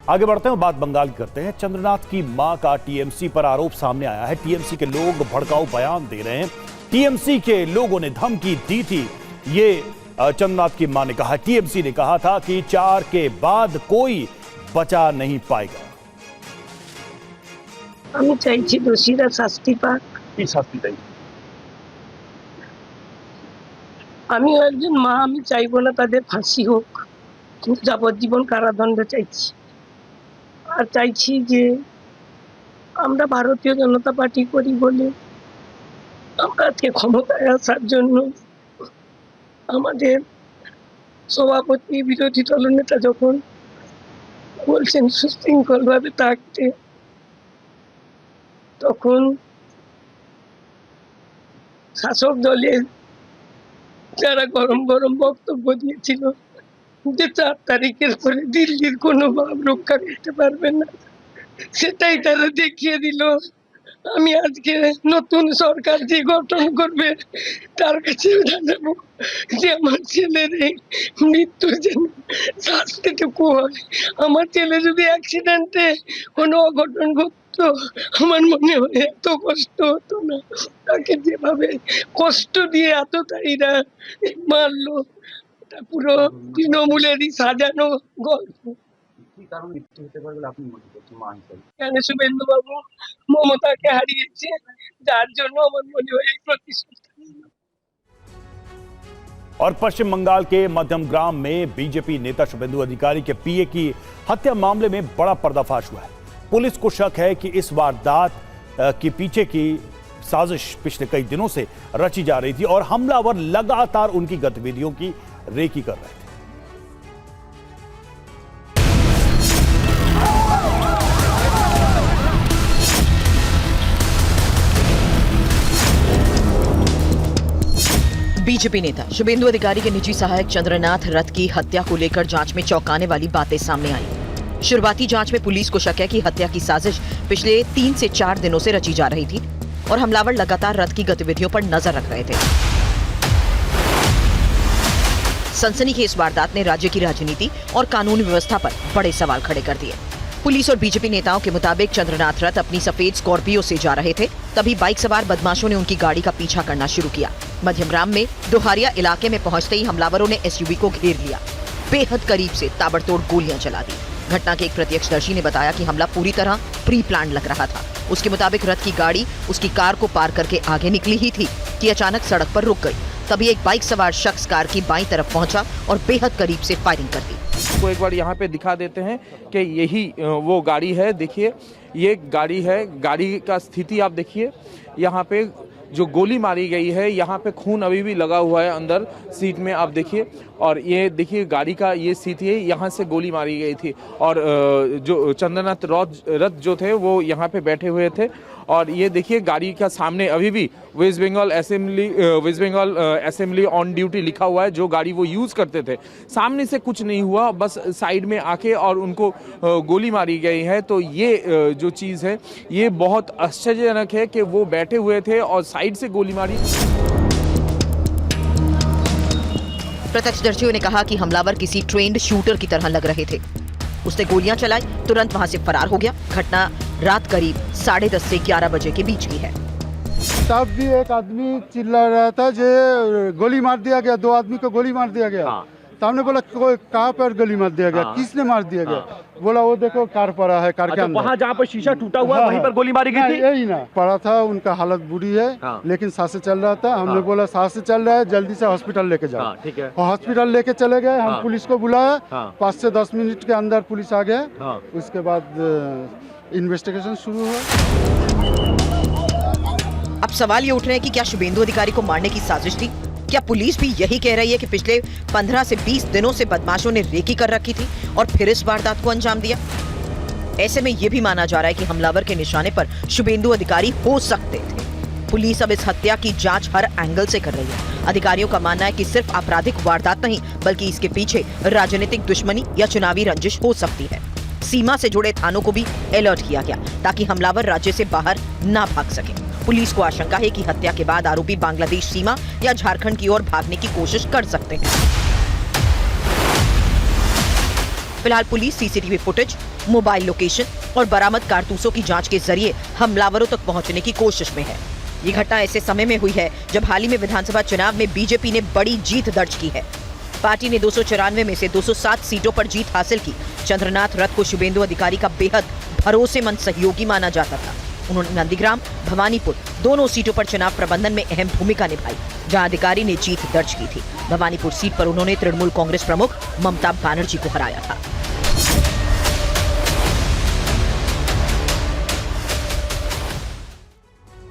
आगे बढ़ते हैं, बात बंगाल की करते हैं। चंद्रनाथ की मां का टीएमसी पर आरोप सामने आया है। टीएमसी के लोग भड़काऊ बयान दे रहे हैं। टीएमसी के लोगों ने धमकी दी थी, ये चंद्रनाथ की मां ने कहा। टीएमसी ने कहा था कि 4 के बाद कोई बचा नहीं पाएगा। আমি চাইছি দোষীরা শাস্তি পাক। কি শাস্তি চাই? আমি একজন মা, আমি চাইবো না তাদের ফাঁসি হোক, কিন্তু যাবজ্জীবন কারাদণ্ড চাইছি। আর চাইছি যে আমরা ভারতীয় জনতা পার্টি করি বলে আমরা আজকে ক্ষমতায় আসার জন্য আমাদের সভাপতি বিরোধী দলনেতা যখন বলছেন সুশৃঙ্খলভাবে থাকতে, তখন শাসক দলের যারা গরম গরম বক্তব্য দিয়েছিল যে 4 তারিখের পরে দিল্লির কোনো ভাব রক্ষা করতে পারবে না, সেটাই তারা দেখিয়ে দিল। আমি আজকে নতুন সরকার যে গঠন করবে তার কাছে জানাবো যে আমার ছেলের এই মৃত্যুর জন্য শাস্তিটুকু হয়। আমার ছেলে যদি অ্যাক্সিডেন্টে কোনো অঘটন ঘটতো, আমার মনে হয় এত কষ্ট হতো না। তাকে যেভাবে কষ্ট দিয়ে এতটাইরা মারলো, এটা পুরো তৃণমূলেরই সাজানো গল্প। কেন শুভেন্দু বাবু মমতাকে হারিয়েছে, যার জন্য আমার মনে হয় এই প্রতিশোধ। और पश्चिम बंगाल के मध्यम ग्राम में बीजेपी नेता शुभेंदु अधिकारी के पीए की हत्या मामले में बड़ा पर्दाफाश हुआ है। पुलिस को शक है कि इस वारदात के पीछे की साजिश पिछले कई दिनों से रची जा रही थी और हमलावर लगातार उनकी गतिविधियों की रेकी कर रहे थे। बीजेपी नेता शुभेंदु अधिकारी के निजी सहायक चंद्रनाथ रथ की हत्या को लेकर जांच में चौंकाने वाली बातें सामने आई। शुरुआती जांच में पुलिस को शक है कि हत्या की साजिश पिछले 3 से 4 दिनों से रची जा रही थी और हमलावर लगातार रथ की गतिविधियों पर नजर रख रहे थे। सनसनी की इस वारदात ने राज्य की राजनीति और कानून व्यवस्था पर बड़े सवाल खड़े कर दिए। पुलिस और बीजेपी नेताओं के मुताबिक चंद्रनाथ रथ अपनी सफेद स्कॉर्पियो से जा रहे थे, तभी बाइक सवार बदमाशों ने उनकी गाड़ी का पीछा करना शुरू किया। मध्यमग्राम में दोहारिया इलाके में पहुंचते ही हमलावरों ने एसयूवी को घेर लिया, बेहद करीब से ताबड़तोड़ गोलियां चला दी। घटना के एक प्रत्यक्षदर्शी ने बताया कि हमला पूरी तरह प्री प्लान लग रहा था। उसके मुताबिक रथ की गाड़ी उसकी कार को पार करके आगे निकली ही थी कि अचानक सड़क पर रुक गई। तभी एक बाइक सवार शख्स कार की बाईं तरफ पहुंचा और बेहद करीब से फायरिंग कर दी। को एक बार यहाँ पे दिखा देते हैं कि यही वो गाड़ी है। देखिए ये गाड़ी है, गाड़ी का स्थिति आप देखिए। यहाँ पे जो गोली मारी गई है, यहाँ पे खून अभी भी लगा हुआ है अंदर सीट में, आप देखिए। और ये देखिए गाड़ी का ये स्थिति है, यहाँ से गोली मारी गई थी और जो चंद्रनाथ रथ जो थे वो यहाँ पे बैठे हुए थे। और ये देखिए गाड़ी का सामने अभी भी West Bengal assembly on duty लिखा हुआ है, जो गाड़ी वो यूज़ करते थे। सामने से कुछ नहीं हुआ, बस साइड में आके और उनको गोली मारी गई है। तो ये जो चीज़ है ये बहुत आश्चर्यजनक है कि वो बैठे हुए थे और साइड से गोली मारी। प्रत्यक्षदर्शियों ने कहा कि हमलावर किसी ट्रेन्ड शूटर की तरह लग रहे थे। उसने गोलियां चलाई, तुरंत वहां से फरार हो गया। घटना रात करीब 10:30 से 11 बजे के बीच की है। तब भी एक आदमी चिल्ला रहा था जो गोली मार दिया गया, 2 आदमी को गोली मार दिया गया। तो हमने बोला कहाँ पर गोली मार दिया गया, किसने मार दिया गया? बोला वो देखो कार पड़ा है, कार के अंदर। वहाँ जहाँ पर शीशा टूटा हुआ वहीं पर गोली मारी गई थी। यही ना पड़ा था, उनका हालत बुरी है लेकिन सांसें चल रहा था। हमने बोला सांसें चल रहा है, जल्दी से हॉस्पिटल लेके जाओ। ठीक है। हॉस्पिटल लेके चले गए, हम पुलिस को बुलाया। 5 से 10 मिनट के अंदर पुलिस आ गया। उसके बाद इन्वेस्टिगेशन शुरू हुआ। अब सवाल ये उठ रहे हैं कि क्या शुभेंदु अधिकारी को मारने की साजिश थी? क्या पुलिस भी यही कह रही है कि पिछले 15 से 20 दिनों से बदमाशों ने रेकी कर रखी थी और फिर इस वारदात को अंजाम दिया? ऐसे में यह भी माना जा रहा है कि हमलावर के निशाने पर शुभेंदु अधिकारी हो सकते थे। पुलिस अब इस हत्या की जांच हर एंगल से कर रही है। अधिकारियों का मानना है कि सिर्फ आपराधिक वारदात नहीं, बल्कि इसके पीछे राजनीतिक दुश्मनी या चुनावी रंजिश हो सकती है। सीमा से जुड़े थानों को भी अलर्ट किया गया ताकि हमलावर राज्य से बाहर ना भाग सके। पुलिस को आशंका है कि हत्या के बाद आरोपी बांग्लादेश सीमा या झारखंड की ओर भागने की कोशिश कर सकते हैं। फिलहाल police CCTV footage mobile location और बरामद कारतूसों की जांच के जरिए हमलावरों तक पहुंचने की कोशिश में है। ये घटना ऐसे समय में हुई है जब हाल ही में विधानसभा चुनाव में बीजेपी ने बड़ी जीत दर्ज की है। पार्टी ने 294 में से 207 सीटों पर जीत हासिल की। चंद्रनाथ रथ को शुभेंदु अधिकारी का बेहद भरोसेमंद सहयोगी माना जाता था। उन्होंने नंदीग्राम, भवानीपुर दोनों सीटों पर चुनाव प्रबंधन में अहम भूमिका निभाई, जहां अधिकारी ने जीत दर्ज की थी। भवानीपुर सीट पर उन्होंने तृणमूल कांग्रेस प्रमुख ममता बनर्जी को हराया था।